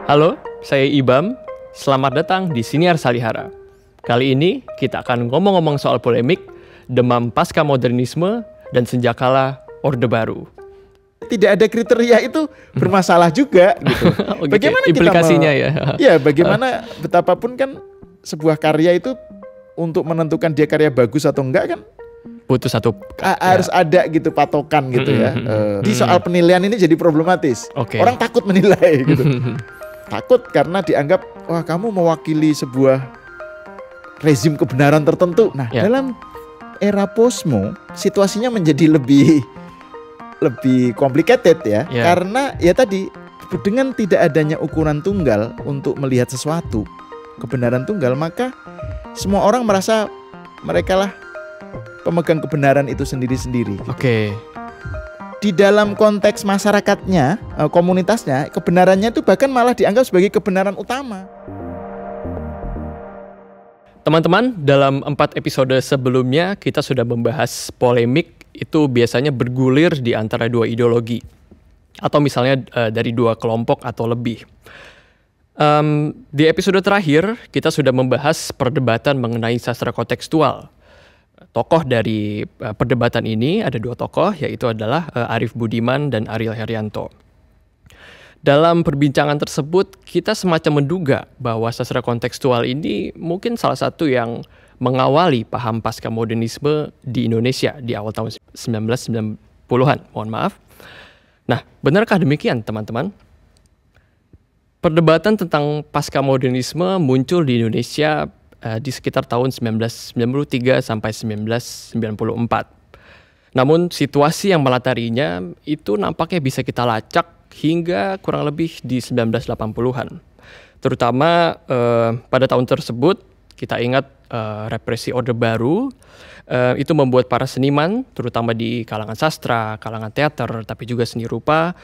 Halo, saya Ibam. Selamat datang di Siniar Salihara. Kali ini kita akan ngomong-ngomong soal polemik, demam pasca modernisme, dan senjakala Orde Baru. Tidak ada kriteria itu bermasalah juga gitu. Oh, gitu. Bagaimana implikasinya ya? Ya, bagaimana betapapun kan sebuah karya itu untuk menentukan dia karya bagus atau enggak kan Butuh satu harus ada gitu patokan gitu ya. Di soal penilaian ini jadi problematis. Oke. Orang takut menilai gitu. Takut karena dianggap wah kamu mewakili sebuah rezim kebenaran tertentu. Nah, dalam era posmo situasinya menjadi lebih complicated ya. Karena ya tadi dengan tidak adanya ukuran tunggal untuk melihat sesuatu, kebenaran tunggal, maka semua orang merasa mereka lah pemegang kebenaran itu sendiri-sendiri. Oke. Di dalam konteks masyarakatnya, komunitasnya, kebenarannya itu bahkan malah dianggap sebagai kebenaran utama. Teman-teman, dalam 4 episode sebelumnya kita sudah membahas polemik itu biasanya bergulir di antara dua ideologi. Atau misalnya dari dua kelompok atau lebih. Di episode terakhir kita sudah membahas perdebatan mengenai sastra kontekstual. Tokoh dari perdebatan ini ada dua tokoh, yaitu adalah Arief Budiman dan Ariel Heryanto. Dalam perbincangan tersebut, kita semacam menduga bahwa sastra kontekstual ini mungkin salah satu yang mengawali paham pasca modernisme di Indonesia di awal tahun 1990-an. Mohon maaf. Nah, benarkah demikian teman-teman? Perdebatan tentang pasca modernisme muncul di Indonesia di sekitar tahun 1993 sampai 1994. Namun situasi yang melatarinya itu nampaknya bisa kita lacak hingga kurang lebih di 1980-an. Terutama pada tahun tersebut kita ingat represi Orde Baru itu membuat para seniman terutama di kalangan sastra, kalangan teater, tapi juga seni rupa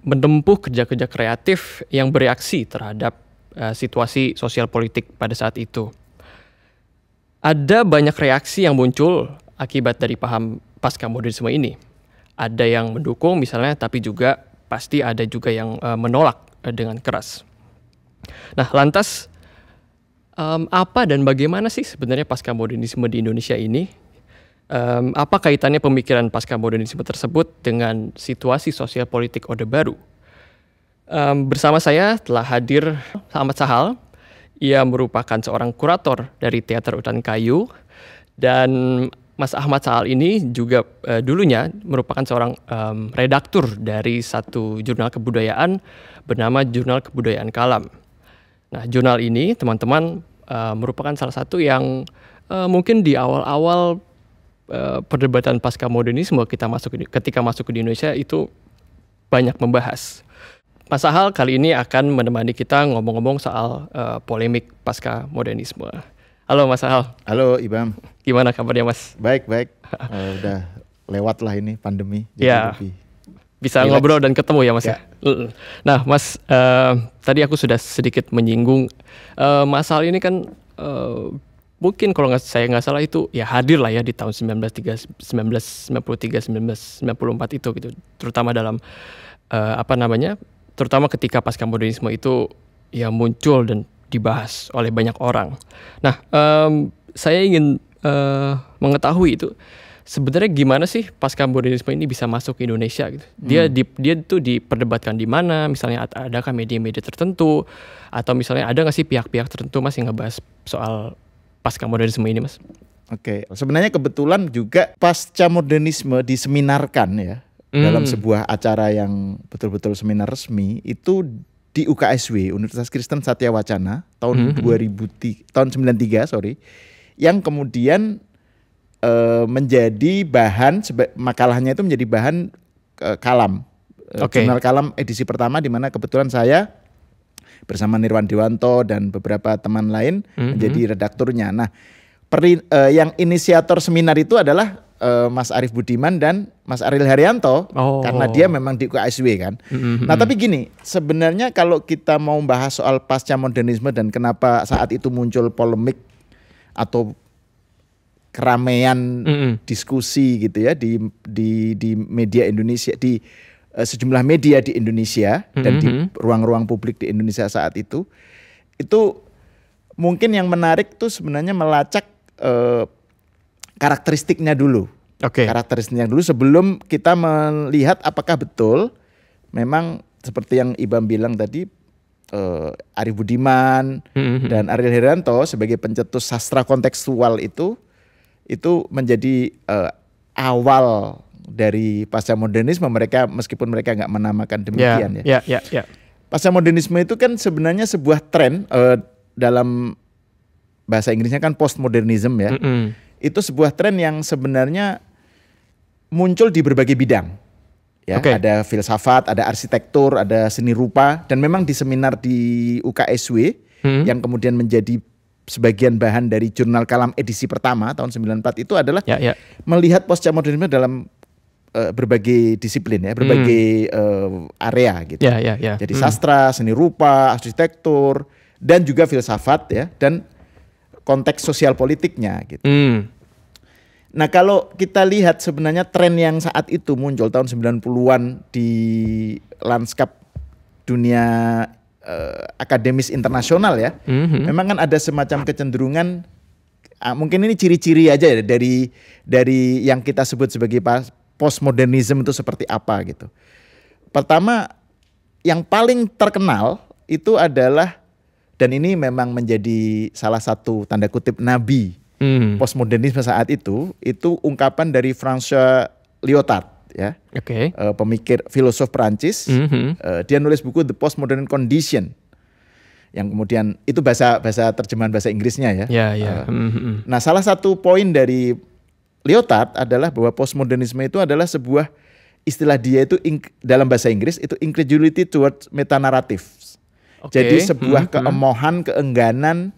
menempuh kerja-kerja kreatif yang bereaksi terhadap situasi sosial politik pada saat itu. Ada banyak reaksi yang muncul akibat dari paham pasca modernisme ini. Ada yang mendukung misalnya, tapi juga pasti ada juga yang menolak dengan keras. Nah, lantas apa dan bagaimana sih sebenarnya pasca modernisme di Indonesia ini? Apa kaitannya pemikiran pasca modernisme tersebut dengan situasi sosial politik Orde Baru? Bersama saya telah hadir Ahmad Sahal. Ia merupakan seorang kurator dari Teater Utan Kayu. Dan Mas Ahmad Sahal ini juga dulunya merupakan seorang redaktur dari satu jurnal kebudayaan bernama Jurnal Kebudayaan Kalam. Nah, jurnal ini teman-teman merupakan salah satu yang mungkin di awal-awal perdebatan pasca modernisme ketika masuk ke Indonesia itu banyak membahas. Mas Sahal kali ini akan menemani kita ngomong-ngomong soal polemik pasca modernisme. Halo Mas Sahal. Halo Ibam. Gimana kabarnya Mas? Baik. Udah lewat lah ini pandemi. Ya, bisa relax. Ngobrol dan ketemu ya Mas ya. Nah Mas, tadi aku sudah sedikit menyinggung Mas Sahal ini kan mungkin kalau saya nggak salah itu ya hadir lah ya di tahun 1993, 1994 itu gitu. Terutama dalam terutama ketika pasca modernisme itu ya muncul dan dibahas oleh banyak orang. Nah, saya ingin mengetahui itu sebenarnya gimana sih pasca modernisme ini bisa masuk ke Indonesia gitu. Dia itu diperdebatkan di mana? Misalnya adakah media-media tertentu atau misalnya ada nggak sih pihak-pihak tertentu Mas yang ngebahas soal pasca modernisme ini Mas? Oke, sebenarnya kebetulan juga pasca modernisme diseminarkan ya. Dalam sebuah acara yang betul-betul seminar resmi itu di UKSW Universitas Kristen Satya Wacana tahun 93 yang kemudian menjadi bahan makalahnya itu menjadi bahan Kalam. Jurnal Kalam edisi pertama di mana kebetulan saya bersama Nirwan Dewanto dan beberapa teman lain menjadi redakturnya. Nah, yang inisiator seminar itu adalah Mas Arief Budiman dan Mas Ariel Heryanto karena dia memang di UKSW kan. Nah tapi gini, sebenarnya kalau kita mau bahas soal pasca modernisme dan kenapa saat itu muncul polemik atau keramaian diskusi gitu ya di media Indonesia, di sejumlah media di Indonesia dan di ruang-ruang publik di Indonesia saat itu mungkin yang menarik tuh sebenarnya melacak karakteristiknya dulu. Karakteristiknya dulu sebelum kita melihat apakah betul memang seperti yang Ibam bilang tadi, Arief Budiman dan Ariel Herranto sebagai pencetus sastra kontekstual itu menjadi awal dari pasca modernisme. Mereka meskipun mereka nggak menamakan demikian ya. Pasca modernisme itu kan sebenarnya sebuah tren, dalam bahasa Inggrisnya kan postmodernism ya. Itu sebuah tren yang sebenarnya muncul di berbagai bidang. Ya, ada filsafat, ada arsitektur, ada seni rupa, dan memang di seminar di UKSW yang kemudian menjadi sebagian bahan dari jurnal Kalam edisi pertama tahun 94 itu adalah melihat pasca modernisme dalam berbagai disiplin ya, berbagai area gitu. Jadi sastra, seni rupa, arsitektur, dan juga filsafat ya, dan konteks sosial politiknya gitu. Nah kalau kita lihat sebenarnya tren yang saat itu muncul tahun 90-an di lanskap dunia akademis internasional ya, memang kan ada semacam kecenderungan, mungkin ini ciri-ciri aja ya dari yang kita sebut sebagai postmodernisme itu seperti apa gitu. Pertama, yang paling terkenal itu adalah, dan ini memang menjadi salah satu tanda kutip nabi postmodernisme saat itu ungkapan dari François Lyotard ya, pemikir filosof Prancis. Dia nulis buku The Postmodern Condition, yang kemudian itu bahasa terjemahan bahasa Inggrisnya ya. Nah salah satu poin dari Lyotard adalah bahwa postmodernisme itu adalah sebuah istilah dia itu dalam bahasa Inggris itu incredulity towards metanarratives. Jadi sebuah keemohan, keengganan,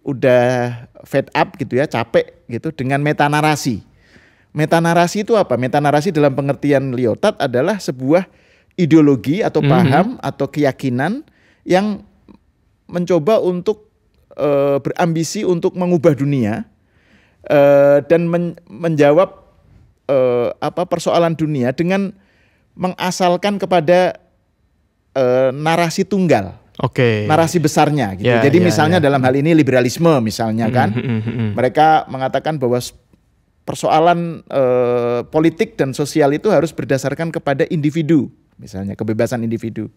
udah fed up gitu ya, capek gitu dengan metanarasi. Metanarasi itu apa? Metanarasi dalam pengertian Lyotard adalah sebuah ideologi atau paham atau keyakinan yang mencoba untuk berambisi untuk mengubah dunia dan menjawab persoalan dunia dengan mengasalkan kepada narasi tunggal. Narasi besarnya gitu. Jadi misalnya dalam hal ini liberalisme misalnya kan, mereka mengatakan bahwa persoalan politik dan sosial itu harus berdasarkan kepada individu, misalnya kebebasan individu.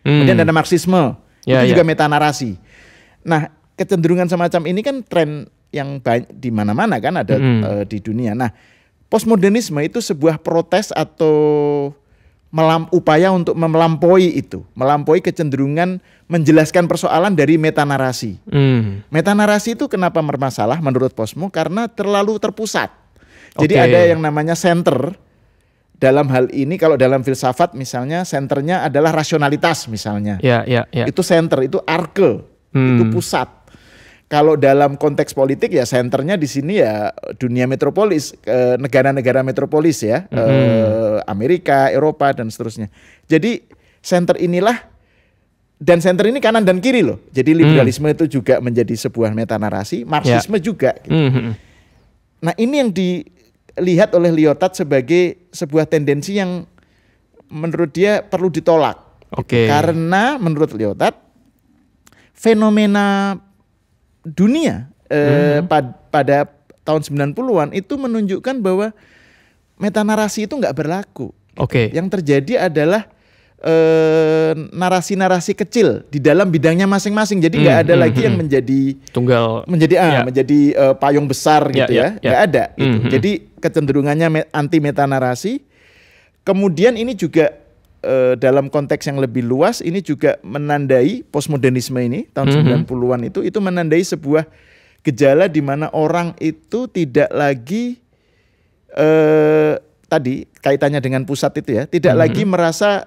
Kemudian ada Marxisme, itu juga metanarasi. Nah, kecenderungan semacam ini kan tren yang banyak di mana-mana kan ada di dunia. Nah, postmodernisme itu sebuah protes atau upaya untuk melampaui kecenderungan menjelaskan persoalan dari metanarasi. Metanarasi itu kenapa bermasalah menurut Posmo? Karena terlalu terpusat. Jadi ada yang namanya center. Dalam hal ini kalau dalam filsafat misalnya senternya adalah rasionalitas misalnya. Itu center, itu arke, itu pusat. Kalau dalam konteks politik ya senternya di sini ya dunia metropolis, negara-negara metropolis ya, Amerika, Eropa dan seterusnya. Jadi center inilah, dan center ini kanan dan kiri loh. Jadi liberalisme itu juga menjadi sebuah metanarasi, Marxisme juga. Gitu. Nah ini yang dilihat oleh Lyotard sebagai sebuah tendensi yang menurut dia perlu ditolak. Karena menurut Lyotard fenomena dunia pada tahun 90-an itu menunjukkan bahwa metanarasi itu nggak berlaku. Yang terjadi adalah narasi-narasi kecil di dalam bidangnya masing-masing. Jadi nggak ada lagi yang menjadi tunggal, menjadi payung besar gitu ya. Nggak ada. Gitu. Jadi kecenderungannya anti metanarasi. Kemudian ini juga dalam konteks yang lebih luas ini juga menandai postmodernisme ini tahun 90-an itu menandai sebuah gejala di mana orang itu tidak lagi tadi kaitannya dengan pusat itu ya, tidak lagi merasa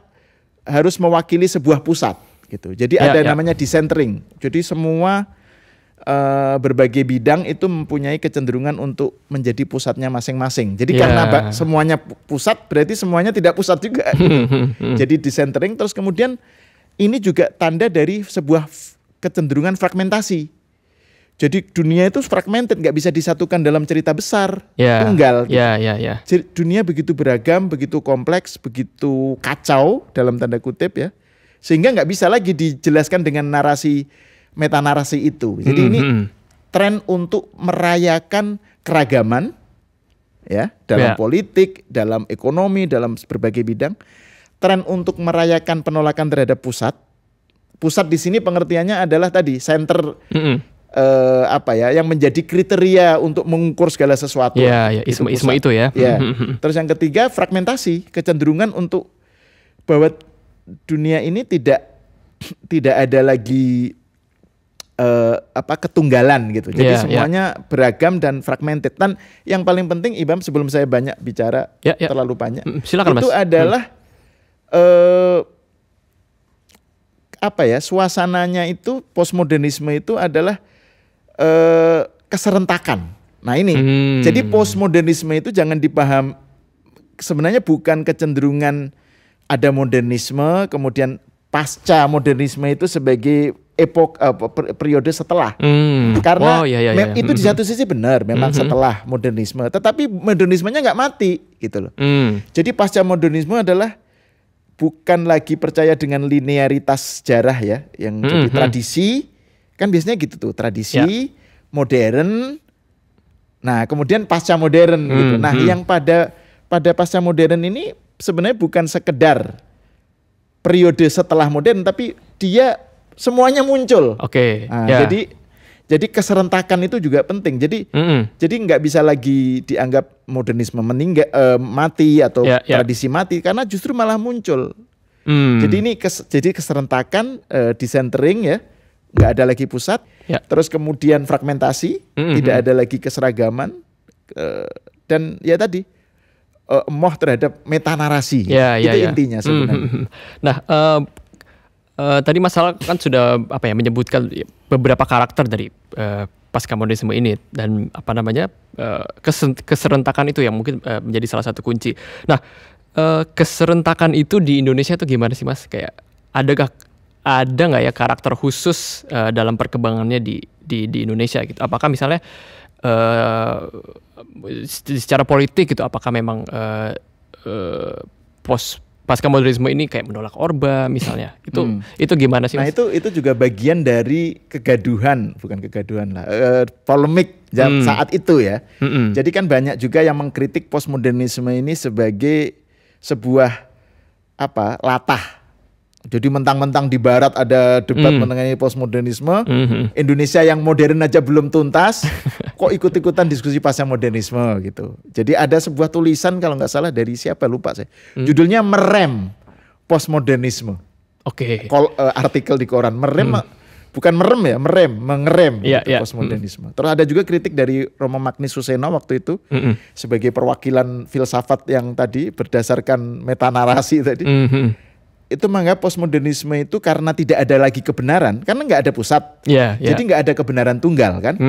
harus mewakili sebuah pusat gitu. Jadi ada namanya decentering. Jadi semua berbagai bidang itu mempunyai kecenderungan untuk menjadi pusatnya masing-masing. Jadi karena semuanya pusat berarti semuanya tidak pusat juga. Jadi decentering. Terus kemudian ini juga tanda dari sebuah kecenderungan fragmentasi. Jadi dunia itu fragmented, nggak bisa disatukan dalam cerita besar, Ya. tunggal. Gitu. Ya. Dunia begitu beragam, begitu kompleks, begitu kacau dalam tanda kutip ya, sehingga nggak bisa lagi dijelaskan dengan narasi meta narasi itu. Jadi ini tren untuk merayakan keragaman ya dalam politik, dalam ekonomi, dalam berbagai bidang. Tren untuk merayakan penolakan terhadap pusat. Pusat di sini pengertiannya adalah tadi center. Yang menjadi kriteria untuk mengukur segala sesuatu. Ya, isme itu ya. Ya. Terus yang ketiga fragmentasi, kecenderungan untuk bahwa dunia ini tidak ada lagi ketunggalan gitu. Jadi semuanya beragam dan fragmented. Dan yang paling penting Ibam, sebelum saya banyak bicara terlalu banyak, silakan, itu Mas. adalah suasananya itu postmodernisme itu adalah keserentakan. Nah ini, jadi postmodernisme itu jangan dipaham, sebenarnya bukan kecenderungan ada modernisme, kemudian pasca modernisme itu sebagai periode setelah. Karena itu di satu sisi benar, memang setelah modernisme, tetapi modernismenya nggak mati gitu loh. Jadi pasca modernisme adalah bukan lagi percaya dengan linearitas sejarah ya, yang jadi tradisi. Kan biasanya gitu tuh, tradisi, modern, nah kemudian pasca modern gitu. Nah yang pada pasca modern ini sebenarnya bukan sekedar periode setelah modern, tapi dia semuanya muncul. Jadi keserentakan itu juga penting. Jadi nggak bisa lagi dianggap modernisme mati atau tradisi mati, karena justru malah muncul. Jadi ini jadi keserentakan, decentering ya. Nggak ada lagi pusat, terus kemudian fragmentasi, tidak ada lagi keseragaman, dan ya tadi emoh terhadap meta narasi, itu intinya sebenarnya. Nah, tadi masalah kan sudah menyebutkan beberapa karakter dari pasca modernisme ini, dan keserentakan itu yang mungkin menjadi salah satu kunci. Nah, keserentakan itu di Indonesia itu gimana sih, Mas? Kayak ada nggak ya karakter khusus dalam perkembangannya di Indonesia gitu? Apakah misalnya secara politik gitu, apakah memang pasca modernisme ini kayak menolak Orba misalnya? Itu gimana sih, Mas? Nah itu juga bagian dari polemik saat itu ya. Jadi kan banyak juga yang mengkritik postmodernisme ini sebagai sebuah latah. Jadi mentang-mentang di Barat ada debat mengenai postmodernisme, Indonesia yang modern aja belum tuntas, kok ikut-ikutan diskusi pasca modernisme gitu. Jadi ada sebuah tulisan kalau nggak salah dari siapa lupa saya, judulnya Merem Postmodernisme. Artikel di koran merem, bukan merem ya, mengerem postmodernisme. Terus ada juga kritik dari Romo Magnis Suseno waktu itu sebagai perwakilan filsafat yang tadi berdasarkan metanarasi tadi. Itu menganggap postmodernisme itu karena tidak ada lagi kebenaran, karena nggak ada pusat, jadi nggak ada kebenaran tunggal kan,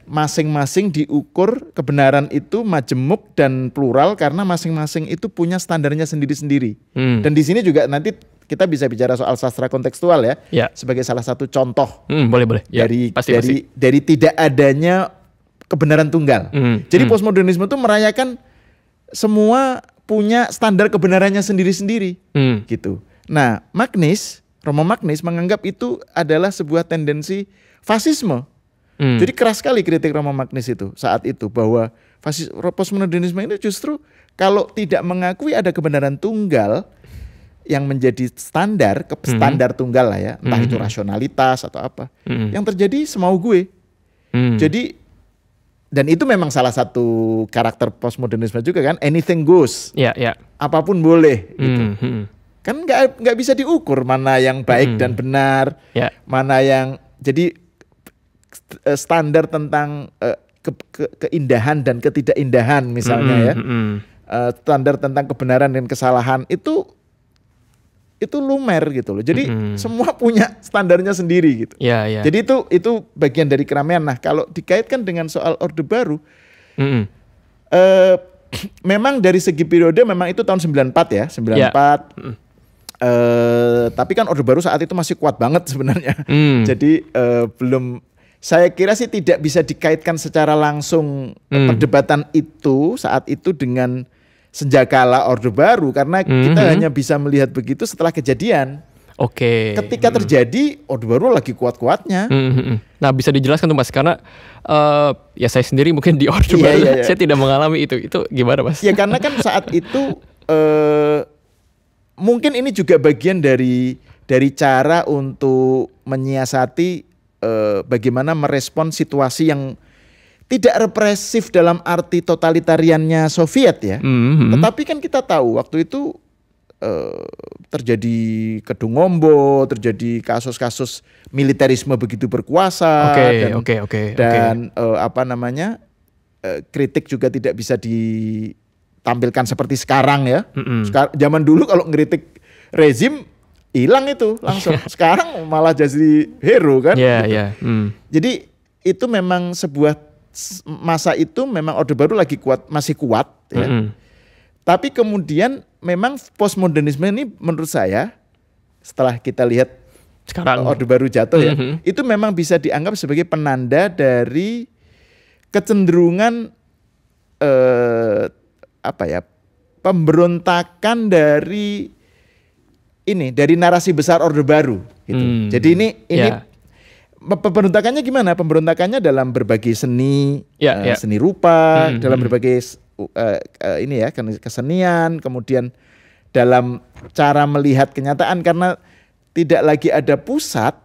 masing-masing diukur kebenaran itu majemuk dan plural karena masing-masing itu punya standarnya sendiri-sendiri. Dan di sini juga nanti kita bisa bicara soal sastra kontekstual ya, sebagai salah satu contoh boleh. Dari tidak adanya kebenaran tunggal. Jadi postmodernisme itu merayakan semua punya standar kebenarannya sendiri-sendiri gitu. Nah, Romo Magnis menganggap itu adalah sebuah tendensi fasisme. Jadi keras sekali kritik Romo Magnis itu saat itu, bahwa postmodernisme ini justru kalau tidak mengakui ada kebenaran tunggal yang menjadi standar tunggal lah ya, entah itu rasionalitas atau apa, yang terjadi semau gue. Jadi, dan itu memang salah satu karakter postmodernisme juga kan, anything goes, apapun boleh gitu. Kan nggak bisa diukur mana yang baik dan benar, mana yang jadi standar tentang keindahan dan ketidakindahan misalnya standar tentang kebenaran dan kesalahan itu lumer gitu loh. Jadi semua punya standarnya sendiri gitu. Jadi itu bagian dari keramaian. Nah, kalau dikaitkan dengan soal Orde Baru, memang dari segi periode memang itu tahun 94 ya, 94. Tapi kan Orde Baru saat itu masih kuat banget sebenarnya. Jadi belum, saya kira sih tidak bisa dikaitkan secara langsung perdebatan itu saat itu dengan senjakala Orde Baru karena kita hanya bisa melihat begitu setelah kejadian. Oke. Ketika terjadi Orde Baru lagi kuat-kuatnya. Nah, bisa dijelaskan tuh Mas karena ya saya sendiri mungkin di Orde Baru saya tidak mengalami itu. Itu gimana Mas? Ya karena kan saat itu mungkin ini juga bagian dari cara untuk menyiasati bagaimana merespon situasi yang tidak represif dalam arti totalitariannya Soviet ya. Tetapi kan kita tahu waktu itu terjadi Kedungombo, terjadi kasus-kasus militerisme begitu berkuasa dan apa namanya kritik juga tidak bisa ditampilkan seperti sekarang ya. Zaman dulu kalau ngeritik rezim hilang itu langsung. Sekarang malah jadi hero kan. Jadi itu memang sebuah masa itu memang Orde Baru lagi masih kuat ya. Tapi kemudian memang postmodernisme ini menurut saya setelah kita lihat sekarang Orde Baru jatuh ya, itu memang bisa dianggap sebagai penanda dari kecenderungan pemberontakan dari narasi besar Orde Baru gitu. Jadi ini pemberontakannya gimana? Pemberontakannya dalam berbagai seni, seni rupa, dalam berbagai kesenian, kemudian dalam cara melihat kenyataan karena tidak lagi ada pusat,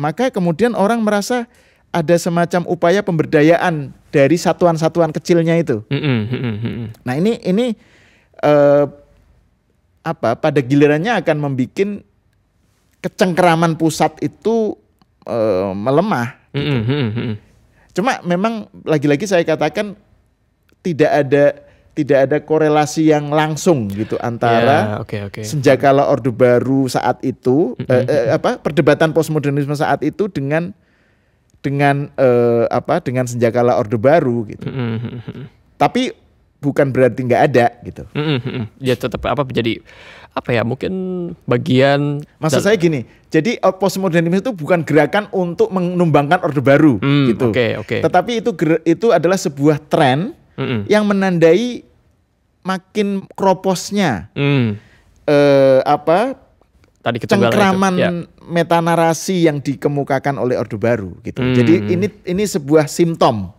maka kemudian orang merasa ada semacam upaya pemberdayaan dari satuan-satuan kecilnya itu. Nah ini pada gilirannya akan membuat kecengkeraman pusat itu melemah. Gitu. Cuma memang lagi-lagi saya katakan tidak ada korelasi yang langsung gitu antara senjakala Orde Baru saat itu, perdebatan postmodernisme saat itu dengan senjakala Orde Baru gitu. Tapi bukan berarti nggak ada gitu. Ya tetap jadi mungkin bagian. Maksud saya gini, jadi postmodernisme itu bukan gerakan untuk menumbangkan Orde Baru gitu. Tetapi itu adalah sebuah tren yang menandai makin kroposnya cengkraman metanarasi yang dikemukakan oleh Orde Baru gitu. Jadi ini sebuah simptom.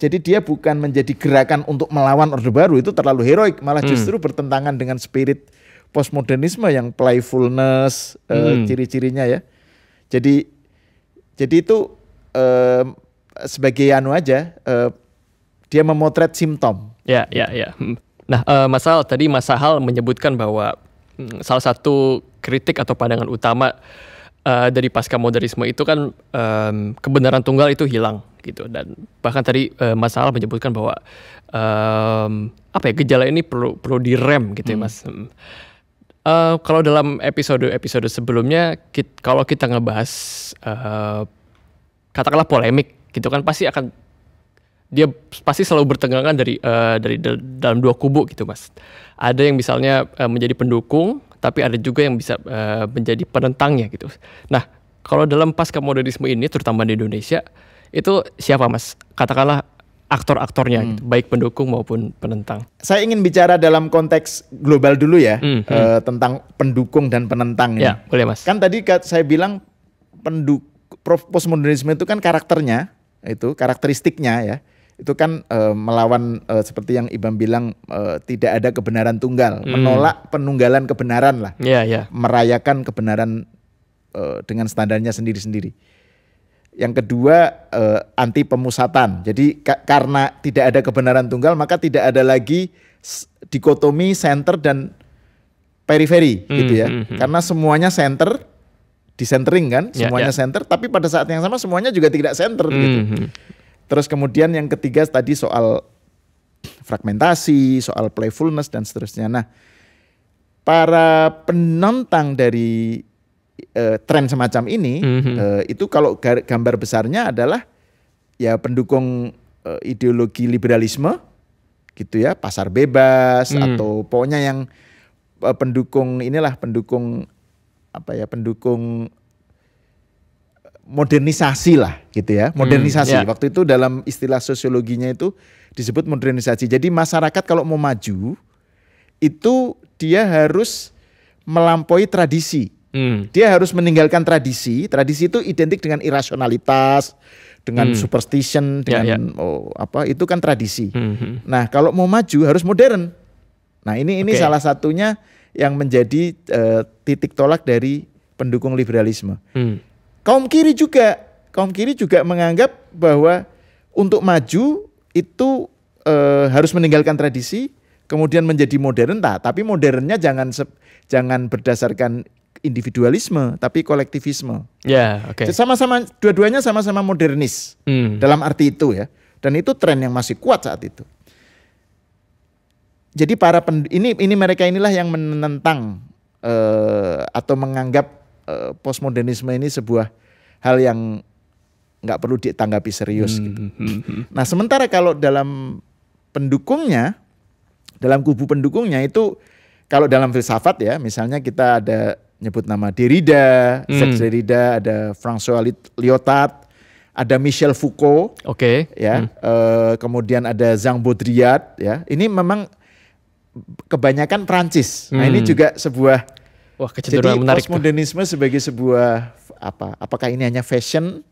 Jadi dia bukan menjadi gerakan untuk melawan Orde Baru, itu terlalu heroik, malah justru bertentangan dengan spirit postmodernisme yang playfulness ciri-cirinya ya. Jadi itu sebagai dia memotret simptom. Nah, Mas Hal menyebutkan bahwa salah satu kritik atau pandangan utama dari pasca modernisme itu kan kebenaran tunggal itu hilang gitu, dan bahkan tadi Mas Hal menyebutkan bahwa gejala ini perlu direm gitu ya Mas. Kalau dalam episode sebelumnya kalau kita ngebahas katakanlah polemik gitu kan, dia pasti selalu bertenggangan dari dalam dua kubu gitu Mas. Ada yang misalnya menjadi pendukung, tapi ada juga yang bisa menjadi penentangnya gitu. Nah, kalau dalam pasca modernisme ini terutama di Indonesia itu siapa Mas? Katakanlah aktor-aktornya gitu, baik pendukung maupun penentang. Saya ingin bicara dalam konteks global dulu ya, tentang pendukung dan penentang ini. Ya, boleh Mas. Kan tadi saya bilang postmodernisme itu kan karakteristiknya ya. Itu kan melawan seperti yang Ibam bilang tidak ada kebenaran tunggal, menolak penunggalan kebenaran lah, merayakan kebenaran dengan standarnya sendiri-sendiri. Yang kedua anti pemusatan. Jadi karena tidak ada kebenaran tunggal maka tidak ada lagi dikotomi center dan periferi gitu ya. Karena semuanya center, disentering kan, semuanya center, tapi pada saat yang sama semuanya juga tidak center gitu. Terus kemudian yang ketiga tadi soal fragmentasi, soal playfulness dan seterusnya. Nah, para penentang dari tren semacam ini itu kalau gambar besarnya adalah ya pendukung ideologi liberalisme gitu ya, pasar bebas atau pokoknya yang pendukung modernisasi lah gitu ya, modernisasi. Ya. Waktu itu dalam istilah sosiologinya itu disebut modernisasi. Jadi masyarakat kalau mau maju itu dia harus melampaui tradisi. Dia harus meninggalkan tradisi. Tradisi itu identik dengan irasionalitas, dengan superstition, dengan itu kan tradisi. Nah, kalau mau maju harus modern. Nah, ini salah satunya yang menjadi titik tolak dari pendukung liberalisme. Kaum kiri juga menganggap bahwa untuk maju itu harus meninggalkan tradisi, kemudian menjadi modern, tapi modernnya jangan berdasarkan individualisme, tapi kolektivisme. Ya, oke. Dua-duanya sama-sama modernis dalam arti itu ya. Dan itu tren yang masih kuat saat itu. Jadi ini mereka inilah yang menentang atau menganggap postmodernisme ini sebuah hal yang nggak perlu ditanggapi serius. Gitu. Nah, sementara kalau dalam kubu pendukungnya itu, kalau dalam filsafat ya, misalnya kita ada nyebut nama Derrida, Jacques Derrida, ada François Lyotard, ada Michel Foucault, ya, kemudian ada Jean Baudrillard, ya. Ini memang kebanyakan Prancis. Nah, ini juga sebuah kecenderungan menarik. Postmodernisme sebagai sebuah apakah ini hanya fashion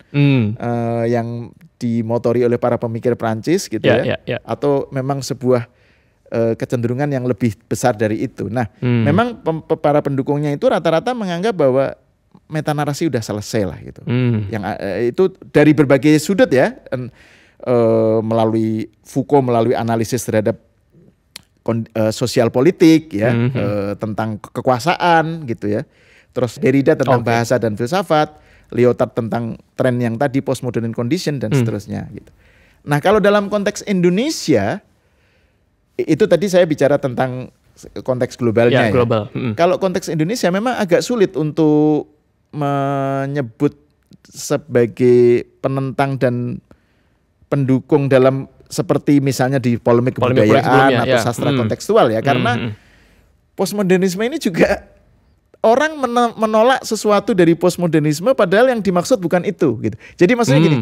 yang dimotori oleh para pemikir Prancis gitu ya, atau memang sebuah kecenderungan yang lebih besar dari itu. Nah, memang para pendukungnya itu rata-rata menganggap bahwa metanarasi udah selesai lah gitu. Yang itu dari berbagai sudut ya, melalui Foucault melalui analisis terhadap sosial politik ya, tentang kekuasaan gitu ya. Terus Derrida tentang bahasa dan filsafat, Lyotard tentang tren yang tadi postmodern condition dan seterusnya gitu. Nah, kalau dalam konteks Indonesia itu tadi saya bicara tentang konteks globalnya ya. Global. Kalau konteks Indonesia memang agak sulit untuk menyebut sebagai penentang dan pendukung dalam seperti misalnya di polemik kebudayaan atau sastra kontekstual ya, karena postmodernisme ini juga orang menolak sesuatu dari postmodernisme padahal yang dimaksud bukan itu gitu. Jadi maksudnya gini,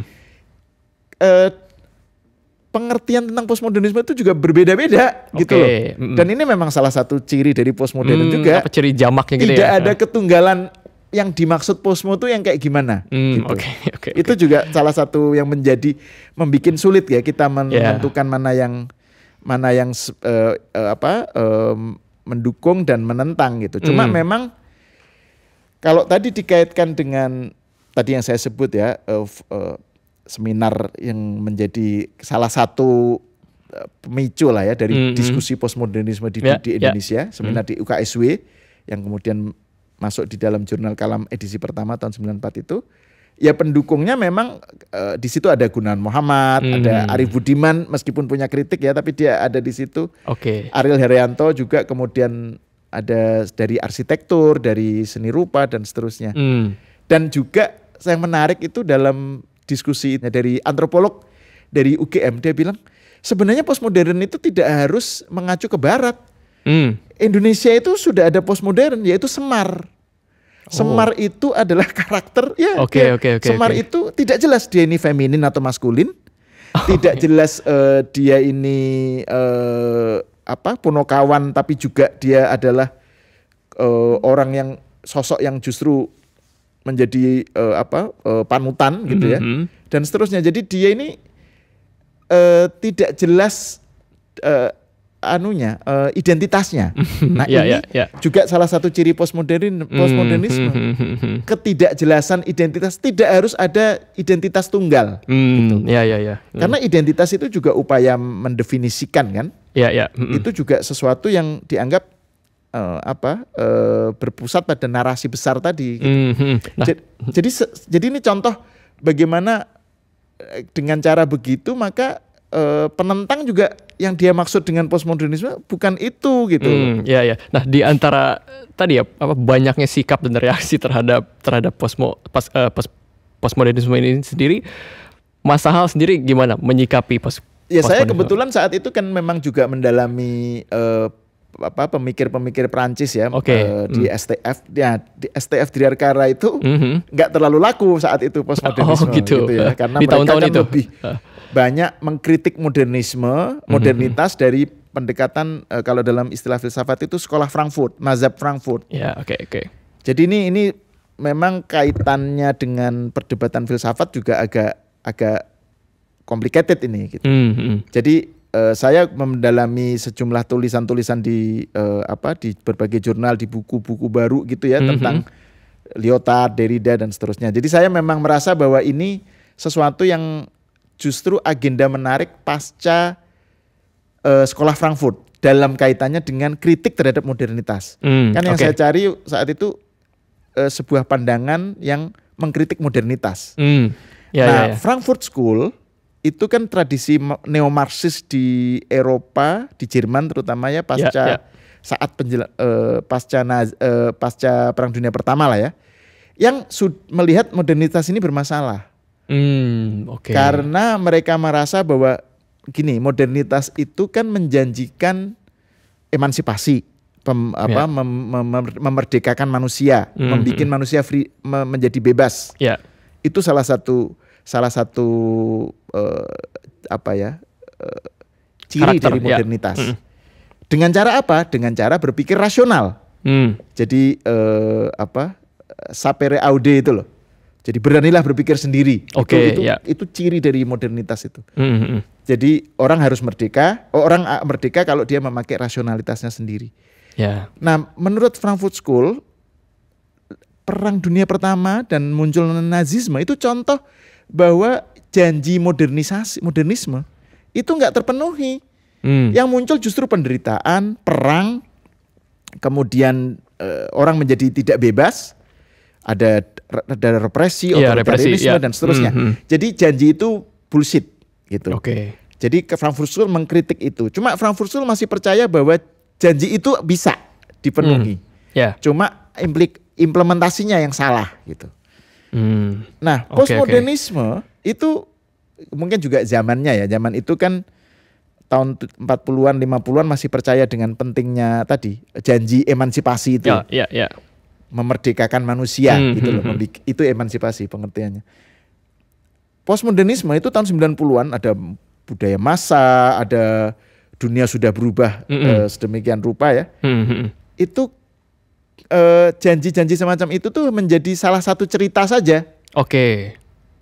pengertian tentang postmodernisme itu juga berbeda-beda gitu loh. Dan ini memang salah satu ciri dari postmodern juga. Apa ciri jamaknya gitu ya? Tidak ada ketunggalan yang dimaksud postmo itu yang kayak gimana gitu. Itu juga salah satu yang membuat sulit ya kita menentukan mana yang mendukung dan menentang gitu. Cuma memang kalau tadi dikaitkan dengan tadi yang saya sebut ya, seminar yang menjadi salah satu pemicu lah ya dari diskusi postmodernisme di Indonesia, seminar di UKSW yang kemudian masuk di dalam jurnal Kalam edisi pertama tahun 94 itu, ya pendukungnya memang di situ ada Gunawan Muhammad, ada Arief Budiman meskipun punya kritik ya, tapi dia ada di situ. Ariel Heryanto juga, kemudian ada dari arsitektur, dari seni rupa dan seterusnya. Dan juga yang menarik itu dalam diskusi dari antropolog dari UGM, dia bilang sebenarnya postmodern itu tidak harus mengacu ke barat. Indonesia itu sudah ada postmodern, yaitu Semar. Semar itu adalah karakter ya. Semar itu tidak jelas dia ini feminin atau maskulin. Tidak jelas dia ini Punokawan, tapi juga dia adalah orang yang sosok yang justru menjadi panutan gitu ya. Dan seterusnya. Jadi dia ini tidak jelas identitasnya. Nah, ini juga salah satu ciri postmodernisme. Ketidakjelasan identitas, tidak harus ada identitas tunggal. Gitu. Karena identitas itu juga upaya mendefinisikan kan. Itu juga sesuatu yang dianggap berpusat pada narasi besar tadi. Gitu. Jadi ini contoh bagaimana dengan cara begitu maka penentang juga yang dia maksud dengan postmodernisme bukan itu gitu. Nah, di antara tadi ya banyaknya sikap dan reaksi terhadap postmodernisme ini sendiri, Mas Sahal sendiri gimana menyikapi saya kebetulan saat itu kan memang juga mendalami pemikir-pemikir Prancis ya, Oke. di STF. Ya, di STF Dirgakara itu nggak terlalu laku saat itu postmodernisme gitu. ya, karena Di mereka tahun-tahun kan itu. lebih banyak mengkritik modernitas dari pendekatan kalau dalam istilah filsafat itu sekolah Frankfurt, mazhab Frankfurt. Ya, oke. Jadi ini memang kaitannya dengan perdebatan filsafat juga agak complicated ini gitu. Jadi saya mendalami sejumlah tulisan-tulisan di berbagai jurnal, di buku-buku baru gitu ya tentang Lyotard, Derrida dan seterusnya. Jadi saya memang merasa bahwa ini sesuatu yang justru agenda menarik pasca sekolah Frankfurt dalam kaitannya dengan kritik terhadap modernitas. Kan yang saya cari saat itu sebuah pandangan yang mengkritik modernitas. Frankfurt School itu kan tradisi neo-Marxis di Eropa, di Jerman terutama ya pasca saat pasca Perang Dunia Pertama lah ya, yang melihat modernitas ini bermasalah. Karena mereka merasa bahwa gini, modernitas itu kan menjanjikan emansipasi, memerdekakan manusia, membuat manusia free, menjadi bebas. Itu salah satu ciri dari modernitas. Dengan cara apa? Dengan cara berpikir rasional. Jadi sapere aude itu loh. Jadi beranilah berpikir sendiri. Itu ciri dari modernitas itu. Jadi orang harus merdeka. Orang merdeka kalau dia memakai rasionalitasnya sendiri. Nah, menurut Frankfurt School, Perang Dunia Pertama dan munculnya Nazisme itu contoh bahwa janji modernisme itu nggak terpenuhi. Yang muncul justru penderitaan, perang, kemudian orang menjadi tidak bebas, ada represi, otoritarianisme dan seterusnya. Jadi janji itu bullshit gitu. Jadi Frankfurt School mengkritik itu. Cuma Frankfurt School masih percaya bahwa janji itu bisa dipenuhi. Cuma implementasinya yang salah gitu. Nah, postmodernisme itu mungkin juga zamannya ya. Zaman itu kan tahun 40-an, 50-an masih percaya dengan pentingnya tadi janji emansipasi itu. Memerdekakan manusia gitu loh. Itu emansipasi pengertiannya. Postmodernisme itu tahun 90-an ada budaya massa, ada dunia sudah berubah sedemikian rupa ya. Itu janji-janji semacam itu tuh menjadi salah satu cerita saja.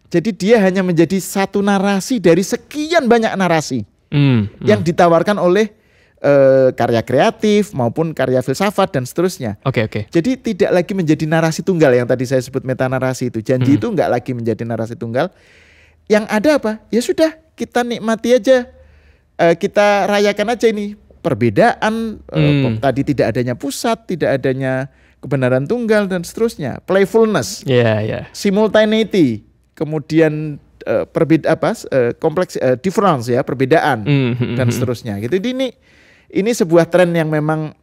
Jadi dia hanya menjadi satu narasi dari sekian banyak narasi yang ditawarkan oleh karya kreatif maupun karya filsafat dan seterusnya. Jadi tidak lagi menjadi narasi tunggal yang tadi saya sebut meta narasi itu. Janji itu enggak lagi menjadi narasi tunggal. Yang ada apa? Ya sudah, kita nikmati aja. Kita rayakan aja ini perbedaan, tadi tidak adanya pusat, tidak adanya kebenaran tunggal dan seterusnya. Playfulness, simultaneity, kemudian kompleks difference ya, perbedaan dan seterusnya. Gitu. Ini sebuah tren yang memang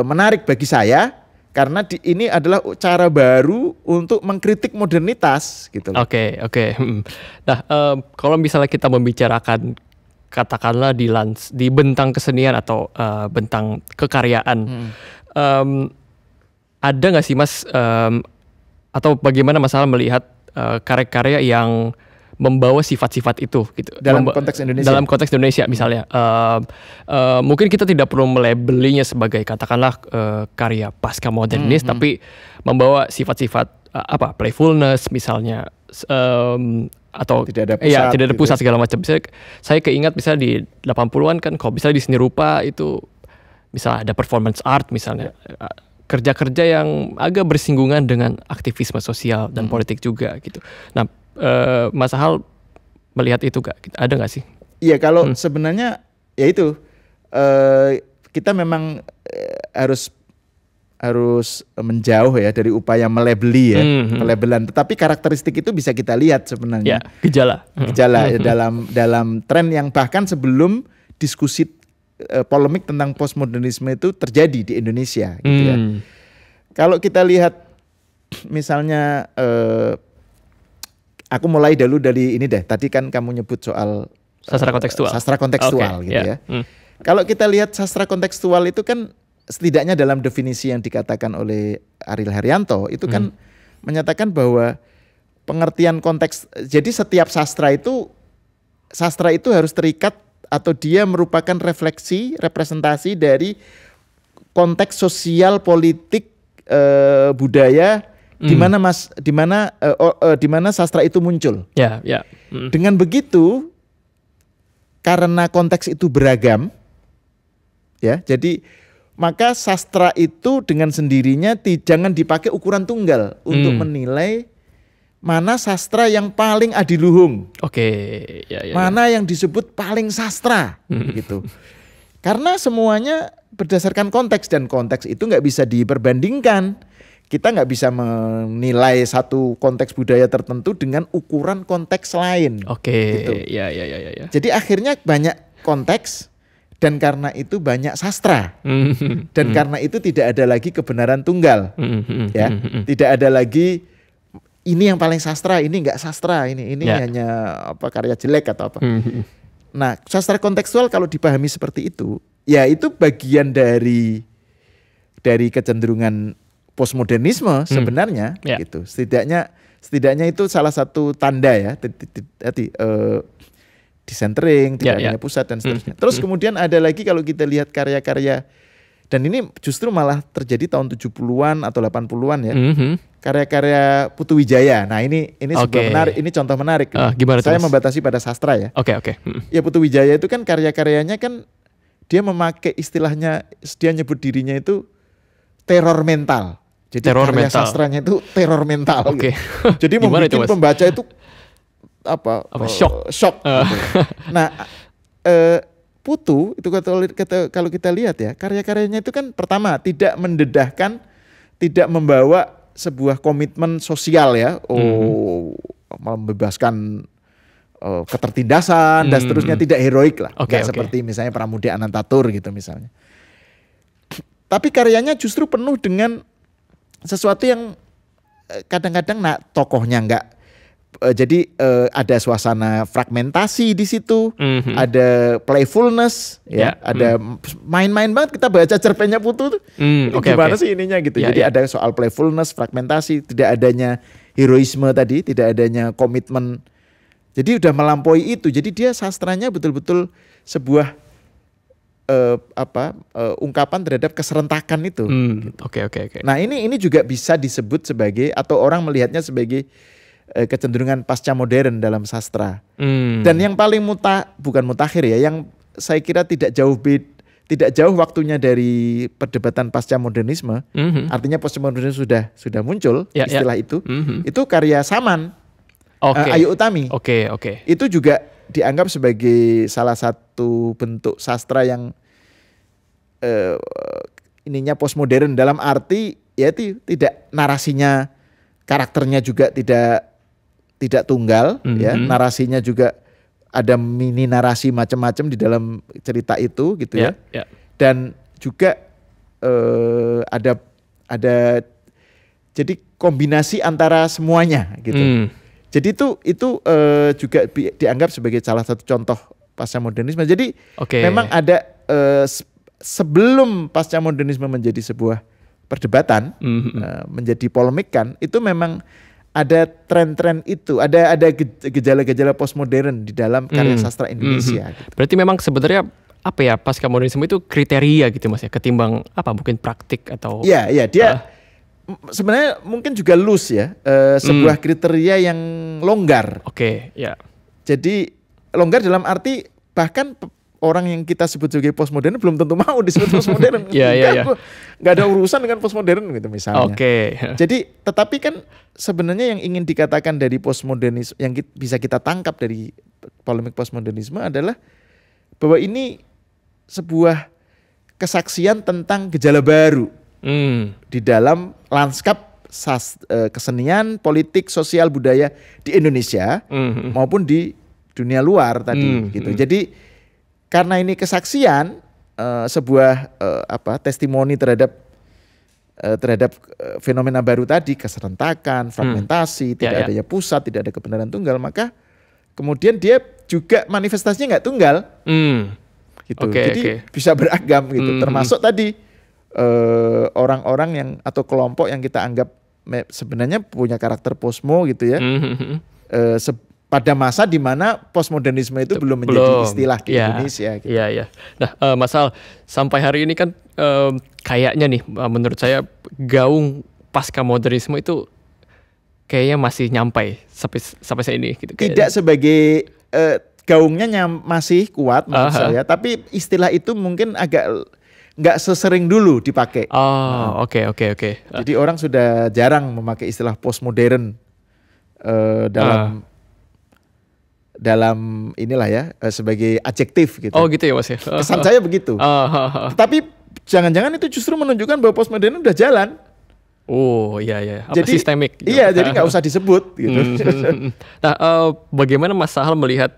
menarik bagi saya karena ini adalah cara baru untuk mengkritik modernitas gitu. Nah, kalau misalnya kita membicarakan katakanlah di bentang kesenian atau bentang kekaryaan, ada nggak sih Mas atau bagaimana masalah melihat karya-karya yang membawa sifat-sifat itu gitu dalam konteks Indonesia. Dalam konteks Indonesia misalnya, mungkin kita tidak perlu melabelinya sebagai katakanlah karya pasca modernis, tapi membawa sifat-sifat playfulness misalnya, atau tidak ada pusat segala macam. Saya keingat misalnya di 80-an kan, kalau misalnya di seni rupa itu misalnya ada performance art misalnya, kerja-kerja yang agak bersinggungan dengan aktivisme sosial dan politik juga gitu. Nah, Mas Hal melihat itu ada nggak sih? Iya, kalau sebenarnya ya itu kita memang harus menjauh ya dari upaya melabeli ya, pelabelan. Tetapi karakteristik itu bisa kita lihat sebenarnya. Gejala ya, dalam tren yang bahkan sebelum diskusi polemik tentang postmodernisme itu terjadi di Indonesia gitu ya. Kalau kita lihat misalnya aku mulai dulu dari ini deh. Tadi kan kamu nyebut soal sastra kontekstual. Gitu ya. Kalau kita lihat sastra kontekstual itu kan setidaknya dalam definisi yang dikatakan oleh Ariel Haryanto itu kan menyatakan bahwa pengertian konteks, jadi setiap sastra itu harus terikat atau dia merupakan refleksi, representasi dari konteks sosial, politik, budaya di mana sastra itu muncul. Ya. Dengan begitu, karena konteks itu beragam, ya, jadi maka sastra itu dengan sendirinya jangan dipakai ukuran tunggal untuk menilai mana sastra yang paling adiluhung. Mana yang disebut paling sastra, gitu. Karena semuanya berdasarkan konteks dan konteks itu nggak bisa diperbandingkan. Kita nggak bisa menilai satu konteks budaya tertentu dengan ukuran konteks lain. Gitu. Ya. Jadi akhirnya banyak konteks dan karena itu banyak sastra. Dan karena itu tidak ada lagi kebenaran tunggal. Ya, tidak ada lagi ini yang paling sastra, ini enggak sastra, ini hanya karya jelek atau apa. Nah, sastra kontekstual kalau dipahami seperti itu, ya itu bagian dari kecenderungan postmodernisme sebenarnya, gitu. Setidaknya itu salah satu tanda ya, decentering, tidak hanya pusat dan seterusnya. Terus kemudian ada lagi kalau kita lihat karya-karya, dan ini justru malah terjadi tahun 70-an atau 80-an ya. Karya-karya Putu Wijaya. Nah, ini sebuah menarik, ini contoh menarik. Saya membatasi pada sastra ya. Ya, Putu Wijaya itu kan karya-karyanya kan dia memakai istilahnya, dia nyebut dirinya itu teror mental. Jadi karya sastranya itu teror mental. Gitu. Jadi membuat pembaca itu shock. Gitu. Nah, Putu itu kalau kita lihat ya, karya-karyanya itu kan pertama tidak mendedahkan, tidak membawa sebuah komitmen sosial ya, membebaskan ketertindasan dan seterusnya, tidak heroik lah, seperti misalnya Pramudia Anantatur gitu misalnya. Tapi karyanya justru penuh dengan sesuatu yang kadang-kadang tokohnya enggak. Jadi ada suasana fragmentasi di situ, ada playfulness, ada main-main banget. Kita baca cerpennya Putu tuh, gimana sih ininya gitu. Jadi ada soal playfulness, fragmentasi, tidak adanya heroisme tadi, tidak adanya komitmen. Jadi udah melampaui itu. Jadi dia sastranya betul-betul sebuah ungkapan terhadap keserentakan itu. Gitu. Nah ini juga bisa disebut sebagai, atau orang melihatnya sebagai kecenderungan pasca modern dalam sastra. Dan yang paling bukan mutakhir ya, yang saya kira tidak jauh waktunya dari perdebatan pasca modernisme. Artinya postmodernisme sudah muncul istilah itu. Itu karya Saman, Ayu Utami. Itu juga dianggap sebagai salah satu bentuk sastra yang ininya postmodern, dalam arti ya tidak, narasinya, karakternya juga tidak tunggal, ya, narasinya juga ada mini narasi macam-macam di dalam cerita itu gitu ya. Dan juga ada jadi kombinasi antara semuanya gitu. Jadi itu juga dianggap sebagai salah satu contoh pasca modernisme. Jadi memang ada sebelum pasca modernisme menjadi sebuah perdebatan, menjadi polemik kan, itu memang ada tren-tren itu, ada gejala-gejala postmodern di dalam karya sastra Indonesia. Gitu. Berarti memang sebenarnya pasca modernisme itu kriteria gitu Mas ya, ketimbang mungkin praktik atau? Iya, dia sebenarnya mungkin juga loose ya, sebuah kriteria yang longgar. Jadi longgar dalam arti bahkan orang yang kita sebut sebagai postmodern belum tentu mau disebut postmodern. Nggak ada urusan dengan postmodern gitu misalnya. Jadi tetapi kan sebenarnya yang ingin dikatakan dari postmodernisme, yang bisa kita tangkap dari polemik postmodernisme adalah bahwa ini sebuah kesaksian tentang gejala baru di dalam lanskap kesenian, politik, sosial, budaya di Indonesia maupun di dunia luar tadi gitu. Jadi karena ini kesaksian, sebuah testimoni terhadap fenomena baru tadi, keserentakan, fragmentasi, tidak adanya pusat, tidak ada kebenaran tunggal, maka kemudian dia juga manifestasinya nggak tunggal. gitu. Jadi bisa beragam gitu. Termasuk tadi orang-orang yang atau kelompok yang kita anggap sebenarnya punya karakter posmo gitu ya. Pada masa di mana postmodernisme itu belum menjadi istilah di Indonesia. Gitu. Iya. Nah, Mas Al, sampai hari ini kan kayaknya nih, menurut saya gaung pasca modernisme itu kayaknya masih nyampai sampai saat ini. Gitu, tidak sebagai gaungnya masih kuat menurut saya, tapi istilah itu mungkin agak nggak sesering dulu dipakai. Oke. Jadi orang sudah jarang memakai istilah postmodern dalam inilah ya sebagai adjektif gitu. Oh gitu ya Mas ya. Kesan saya begitu. Tapi jangan-jangan itu justru menunjukkan bahwa postmodern udah jalan. Oh iya. Jadi sistemik. Gitu. Iya, jadi nggak usah disebut gitu. Nah, bagaimana Mas Sahal melihat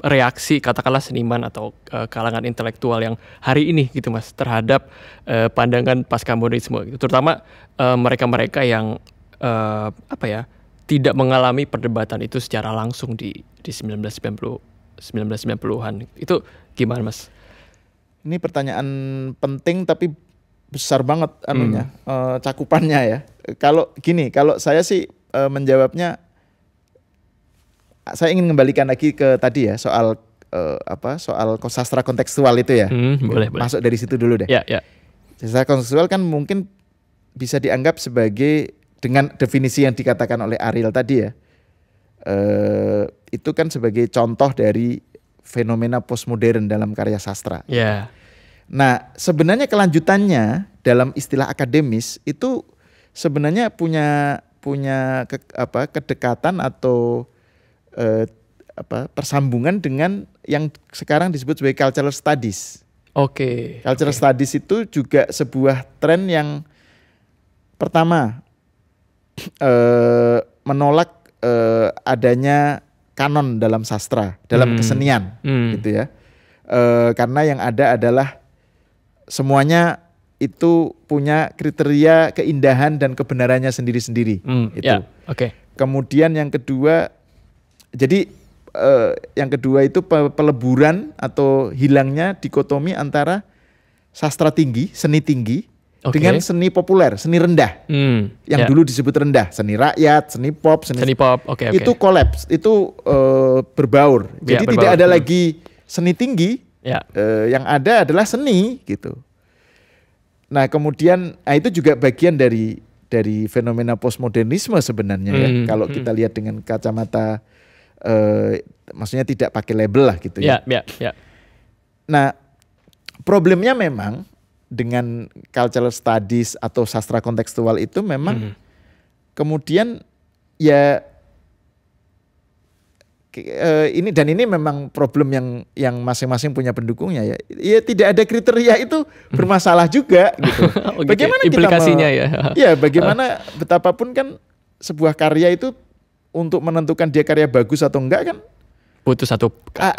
reaksi katakanlah seniman atau kalangan intelektual yang hari ini gitu Mas terhadap pandangan pasca modernisme gitu. Terutama mereka-mereka yang tidak mengalami perdebatan itu secara langsung di 1990-an. Itu gimana Mas? Ini pertanyaan penting tapi besar banget cakupannya ya. Kalau saya sih menjawabnya, saya ingin kembalikan lagi ke tadi ya soal sastra kontekstual itu ya. Boleh. Masuk dari situ dulu deh. Ya. Sastra kontekstual kan mungkin bisa dianggap sebagai, dengan definisi yang dikatakan oleh Ariel tadi ya, itu kan sebagai contoh dari fenomena postmodern dalam karya sastra. Yeah. Nah, sebenarnya kelanjutannya dalam istilah akademis itu sebenarnya punya kedekatan atau persambungan dengan yang sekarang disebut sebagai cultural studies. Cultural studies itu juga sebuah tren yang pertama menolak adanya kanon dalam sastra, dalam kesenian, gitu ya. Karena yang ada adalah semuanya itu punya kriteria keindahan dan kebenarannya sendiri-sendiri. Kemudian yang kedua, itu peleburan atau hilangnya dikotomi antara sastra tinggi, seni tinggi, dengan seni populer, seni rendah, yang dulu disebut rendah, seni rakyat, seni pop, itu kolaps, itu berbaur. Jadi tidak ada lagi seni tinggi, yang ada adalah seni gitu. Nah kemudian, itu juga bagian dari fenomena postmodernisme sebenarnya ya. Kalau kita lihat dengan kacamata, maksudnya tidak pakai label lah gitu ya. Nah problemnya memang dengan cultural studies atau sastra kontekstual itu memang kemudian ya ini memang problem yang masing-masing punya pendukungnya ya. Ya tidak ada kriteria itu bermasalah juga gitu. Bagaimana implikasinya bagaimana betapapun kan sebuah karya itu untuk menentukan dia karya bagus atau enggak kan butuh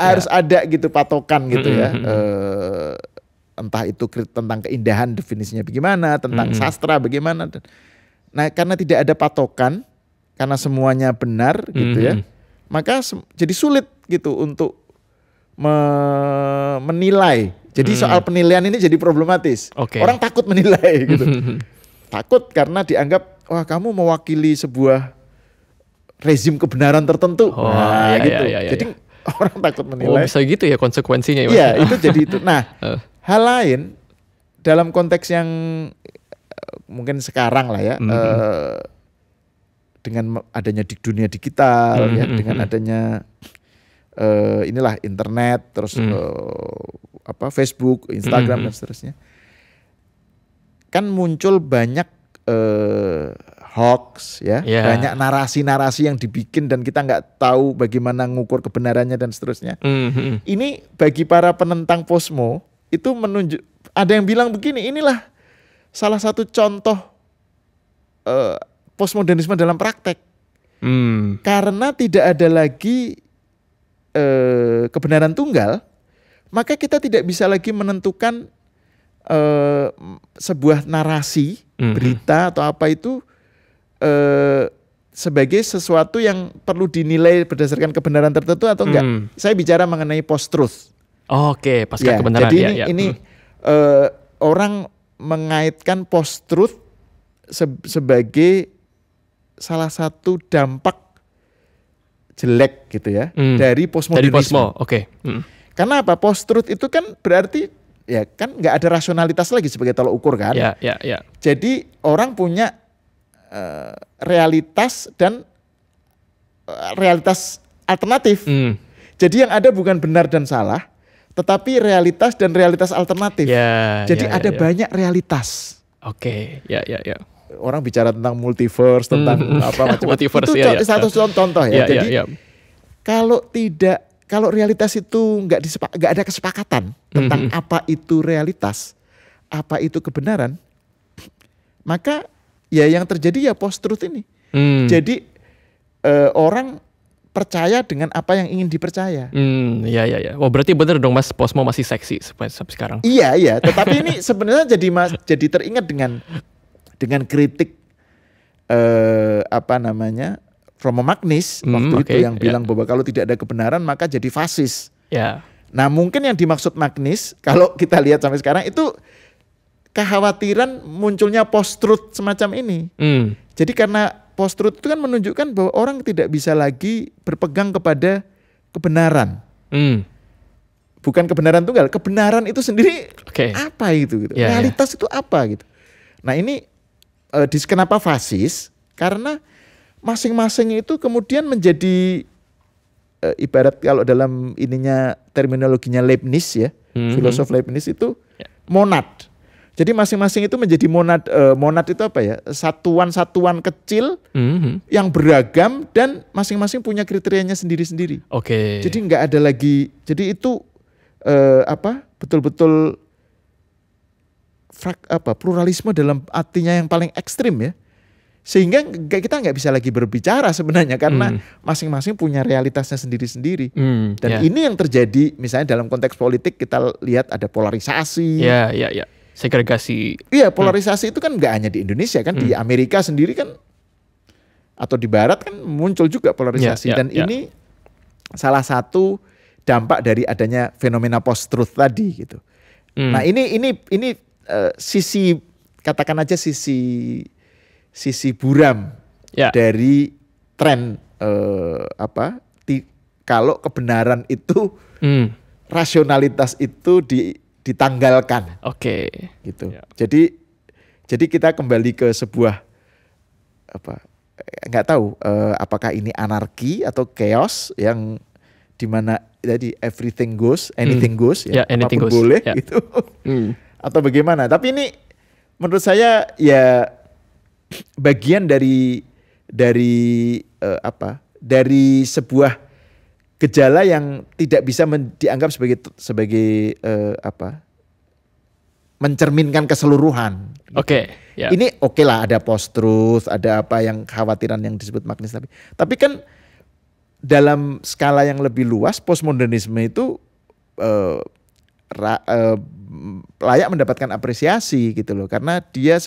harus ada gitu patokan gitu ya. Entah itu tentang keindahan definisinya bagaimana, tentang sastra bagaimana. Nah karena tidak ada patokan, karena semuanya benar gitu ya, maka jadi sulit gitu untuk menilai. Jadi soal penilaian ini jadi problematis. Orang takut menilai gitu. Takut karena dianggap, wah kamu mewakili sebuah rezim kebenaran tertentu. Jadi orang takut menilai. Bisa gitu ya konsekuensinya. Iya itu jadi itu. Nah hal lain dalam konteks yang mungkin sekarang lah ya, dengan adanya di dunia digital ya, dengan adanya inilah internet, terus Facebook, Instagram dan seterusnya, kan muncul banyak hoax ya, banyak narasi-narasi yang dibikin dan kita nggak tahu bagaimana ngukur kebenarannya dan seterusnya. Ini bagi para penentang posmo itu ada yang bilang begini, inilah salah satu contoh postmodernisme dalam praktek. Karena tidak ada lagi kebenaran tunggal, maka kita tidak bisa lagi menentukan sebuah narasi, berita atau apa itu sebagai sesuatu yang perlu dinilai berdasarkan kebenaran tertentu atau enggak. Saya bicara mengenai post-truth. Oke, pasca kebenaran. Jadi ini orang mengaitkan post-truth sebagai salah satu dampak jelek gitu ya dari postmodernisme. Oke. Karena apa? Post-truth itu kan berarti ya kan nggak ada rasionalitas lagi sebagai tolak ukur kan. Ya. Jadi orang punya realitas dan realitas alternatif. Jadi yang ada bukan benar dan salah, tetapi realitas dan realitas alternatif. Jadi ada banyak realitas. Oke, ya. Orang bicara tentang multiverse, tentang apa macam-macam. Itu satu contoh ya. Jadi kalau realitas itu nggak ada kesepakatan tentang apa itu realitas, apa itu kebenaran, maka ya yang terjadi ya post-truth ini. Jadi orang percaya dengan apa yang ingin dipercaya. Iya. Wah, berarti bener dong Mas, Posmo masih seksi sampai sekarang. Iya. Tetapi ini sebenarnya jadi teringat dengan kritik Romo Magnis waktu itu yang bilang bahwa kalau tidak ada kebenaran maka jadi fasis. Nah mungkin yang dimaksud Magnis kalau kita lihat sampai sekarang itu kekhawatiran munculnya post-truth semacam ini. Jadi karena post-truth itu kan menunjukkan bahwa orang tidak bisa lagi berpegang kepada kebenaran. Bukan kebenaran tunggal, kebenaran itu sendiri apa itu gitu. Realitas itu apa gitu. Nah ini kenapa fasis? Karena masing-masing itu kemudian menjadi ibarat kalau dalam ininya terminologinya Leibniz ya, filosof Leibniz itu monad. Jadi masing-masing itu menjadi monad. Monad itu apa ya? Satuan-satuan kecil yang beragam dan masing-masing punya kriterianya sendiri-sendiri. Jadi nggak ada lagi. Jadi itu betul-betul pluralisme dalam artinya yang paling ekstrim ya. Sehingga kita nggak bisa lagi berbicara sebenarnya karena masing-masing punya realitasnya sendiri-sendiri. Dan ini yang terjadi misalnya dalam konteks politik kita lihat ada polarisasi. Iya. Segregasi. Iya, polarisasi itu kan nggak hanya di Indonesia kan, di Amerika sendiri kan atau di Barat kan muncul juga polarisasi. Dan ini salah satu dampak dari adanya fenomena post-truth tadi gitu. Nah ini sisi katakan aja sisi buram dari tren kalau kebenaran itu rasionalitas itu ditanggalkan. Gitu. Jadi kita kembali ke sebuah nggak tahu apakah ini anarki atau chaos yang dimana jadi everything goes, anything goes anything apapun goes. boleh gitu. Atau bagaimana? Tapi ini menurut saya ya bagian dari sebuah gejala yang tidak bisa dianggap sebagai mencerminkan keseluruhan. Ini oke lah ada post-truth, ada apa yang kekhawatiran yang disebut Magnis tapi kan dalam skala yang lebih luas postmodernisme itu layak mendapatkan apresiasi gitu loh, karena dia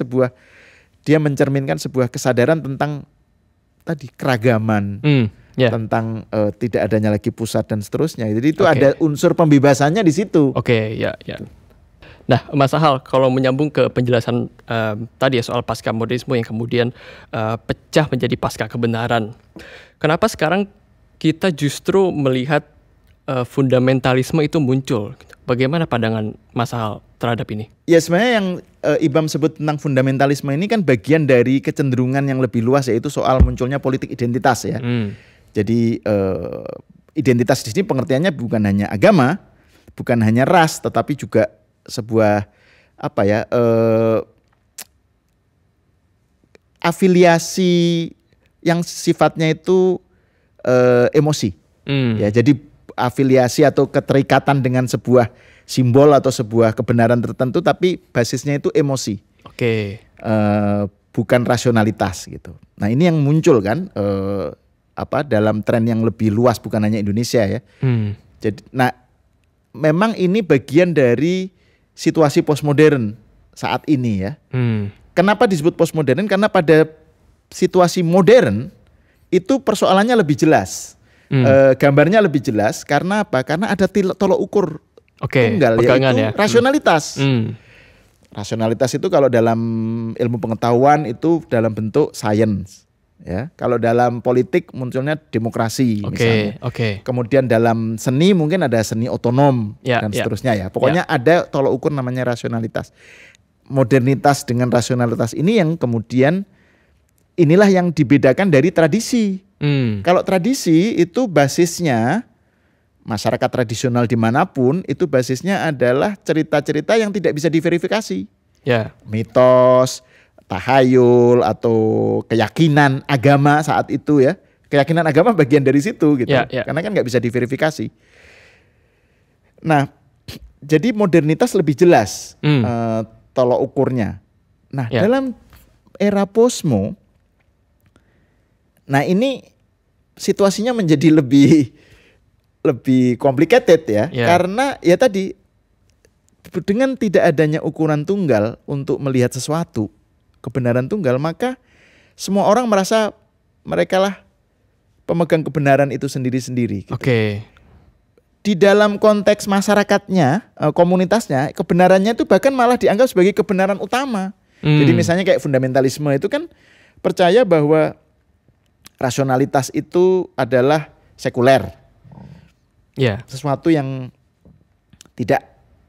mencerminkan sebuah kesadaran tentang tadi keragaman, tentang tidak adanya lagi pusat dan seterusnya. Jadi itu ada unsur pembebasannya di situ. Ya. Nah, Mas Ahal, kalau menyambung ke penjelasan tadi ya soal pasca modernisme yang kemudian pecah menjadi pasca kebenaran, kenapa sekarang kita justru melihat fundamentalisme itu muncul? Bagaimana pandangan Mas Ahal terhadap ini? Ya sebenarnya yang Ibam sebut tentang fundamentalisme ini kan bagian dari kecenderungan yang lebih luas, yaitu soal munculnya politik identitas ya. Jadi identitas di sini pengertiannya bukan hanya agama, bukan hanya ras, tetapi juga sebuah afiliasi yang sifatnya itu emosi. Ya, jadi afiliasi atau keterikatan dengan sebuah simbol atau sebuah kebenaran tertentu, tapi basisnya itu emosi. Bukan rasionalitas gitu. Nah ini yang muncul kan dalam tren yang lebih luas, bukan hanya Indonesia ya. Jadi, nah memang ini bagian dari situasi postmodern saat ini ya. Kenapa disebut postmodern? Karena pada situasi modern itu persoalannya lebih jelas. Gambarnya lebih jelas karena apa? Karena ada tolok ukur Oke, tunggal, pegangan yaitu ya. rasionalitas. Rasionalitas itu kalau dalam ilmu pengetahuan itu dalam bentuk sains, ya. Kalau dalam politik munculnya demokrasi, misalnya. Kemudian dalam seni mungkin ada seni otonom dan seterusnya ya. Pokoknya ada tolok ukur namanya rasionalitas. Modernitas dengan rasionalitas ini yang kemudian inilah yang dibedakan dari tradisi. Kalau tradisi itu basisnya masyarakat tradisional dimanapun itu basisnya adalah cerita-cerita yang tidak bisa diverifikasi. Mitos, tahayul atau keyakinan agama saat itu ya. Keyakinan agama bagian dari situ gitu. Karena kan nggak bisa diverifikasi. Nah, jadi modernitas lebih jelas tolok ukurnya. Nah, dalam era posmo, nah ini situasinya menjadi lebih complicated ya. Karena ya tadi dengan tidak adanya ukuran tunggal untuk melihat sesuatu, kebenaran tunggal, maka semua orang merasa mereka lah pemegang kebenaran itu sendiri-sendiri gitu. Di dalam konteks masyarakatnya, komunitasnya, kebenarannya itu bahkan malah dianggap sebagai kebenaran utama. Jadi misalnya kayak fundamentalisme itu kan percaya bahwa rasionalitas itu adalah sekuler. Sesuatu yang tidak,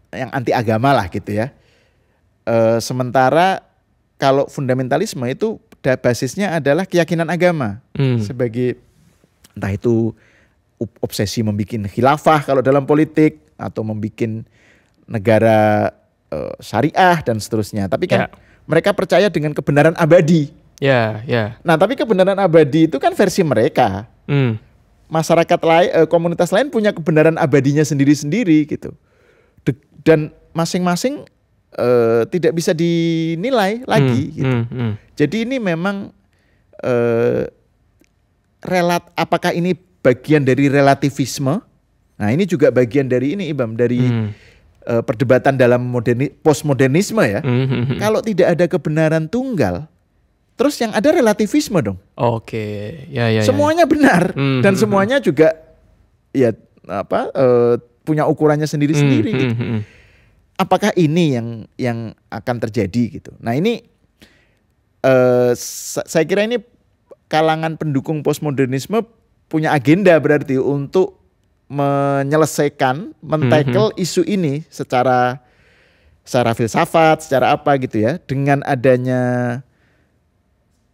yang anti agama lah gitu ya. Sementara kalau fundamentalisme itu basisnya adalah keyakinan agama sebagai entah itu obsesi membikin khilafah kalau dalam politik atau membikin negara syariah dan seterusnya. Tapi kan mereka percaya dengan kebenaran abadi. Nah, tapi kebenaran abadi itu kan versi mereka. Masyarakat lain, komunitas lain punya kebenaran abadinya sendiri-sendiri gitu. Dan masing-masing tidak bisa dinilai lagi gitu. Jadi ini memang apakah ini bagian dari relativisme? Nah, ini juga bagian dari ini, Ibam, dari perdebatan dalam postmodernisme ya. Kalau tidak ada kebenaran tunggal, terus yang ada relativisme dong. Semuanya benar dan semuanya juga ya punya ukurannya sendiri-sendiri. Gitu. Apakah ini yang akan terjadi gitu? Nah ini saya kira ini kalangan pendukung postmodernisme punya agenda berarti untuk menyelesaikan, men-tackle isu ini secara filsafat, secara apa gitu ya, dengan adanya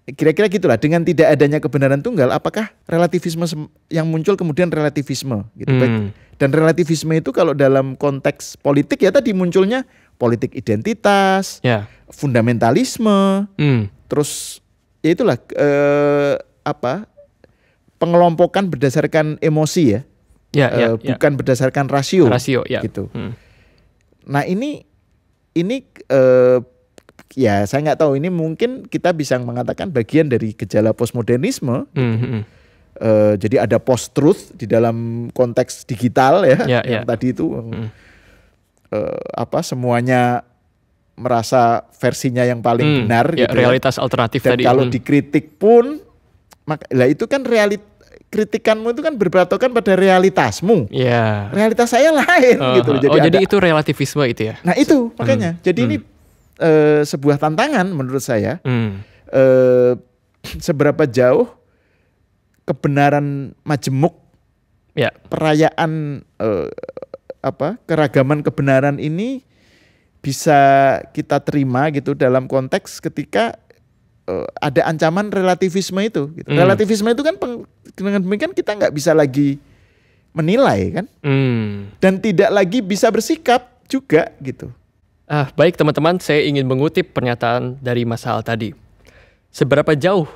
kira-kira gitulah, dengan tidak adanya kebenaran tunggal, apakah relativisme yang muncul kemudian relativisme gitu. Dan relativisme itu kalau dalam konteks politik ya tadi munculnya politik identitas, fundamentalisme, terus ya itulah pengelompokan berdasarkan emosi ya, bukan berdasarkan rasio gitu. Nah ini ya saya nggak tahu, ini mungkin kita bisa mengatakan bagian dari gejala postmodernisme. Jadi ada post truth di dalam konteks digital ya, yang tadi itu semuanya merasa versinya yang paling benar gitu realitas alternatif dan tadi. Kalau dikritik pun itu kan kritikanmu itu kan berpatokan pada realitasmu. Realitas saya lain gitu. Jadi itu relativisme itu ya. Nah itu makanya. Jadi ini sebuah tantangan menurut saya. Seberapa jauh kebenaran majemuk, perayaan keragaman kebenaran ini bisa kita terima gitu dalam konteks ketika ada ancaman relativisme itu. Gitu. Relativisme itu kan dengan demikian kita nggak bisa lagi menilai kan, dan tidak lagi bisa bersikap juga gitu. Baik teman-teman, saya ingin mengutip pernyataan dari Mas Hal tadi. Seberapa jauh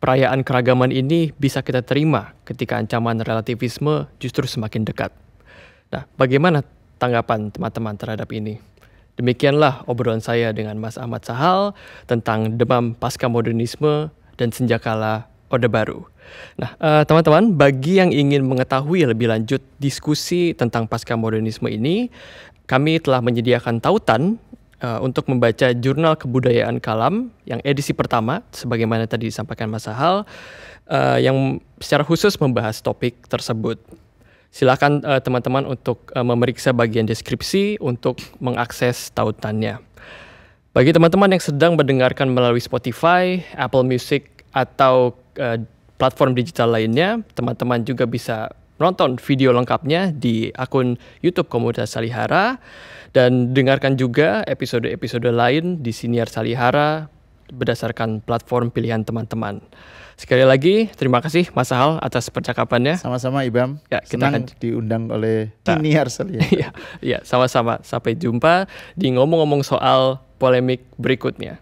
perayaan keragaman ini bisa kita terima ketika ancaman relativisme justru semakin dekat? Nah, bagaimana tanggapan teman-teman terhadap ini? Demikianlah obrolan saya dengan Mas Ahmad Sahal tentang demam pasca modernisme dan senjakala Orde Baru. Nah, teman-teman, bagi yang ingin mengetahui lebih lanjut diskusi tentang pasca modernisme ini, kami telah menyediakan tautan untuk membaca Jurnal Kebudayaan Kalam yang edisi pertama, sebagaimana tadi disampaikan Mas Sahal, yang secara khusus membahas topik tersebut. Silakan teman-teman untuk memeriksa bagian deskripsi untuk mengakses tautannya. Bagi teman-teman yang sedang mendengarkan melalui Spotify, Apple Music, atau platform digital lainnya, teman-teman juga bisa nonton video lengkapnya di akun YouTube Komunitas Salihara dan dengarkan juga episode-episode lain di Siniar Salihara berdasarkan platform pilihan teman-teman. Sekali lagi, terima kasih Mas Sahal atas percakapannya. Sama-sama Ibam, Ya, senang diundang oleh Siniar Salihara. Ya, sama-sama. Sampai jumpa di ngomong-ngomong soal polemik berikutnya.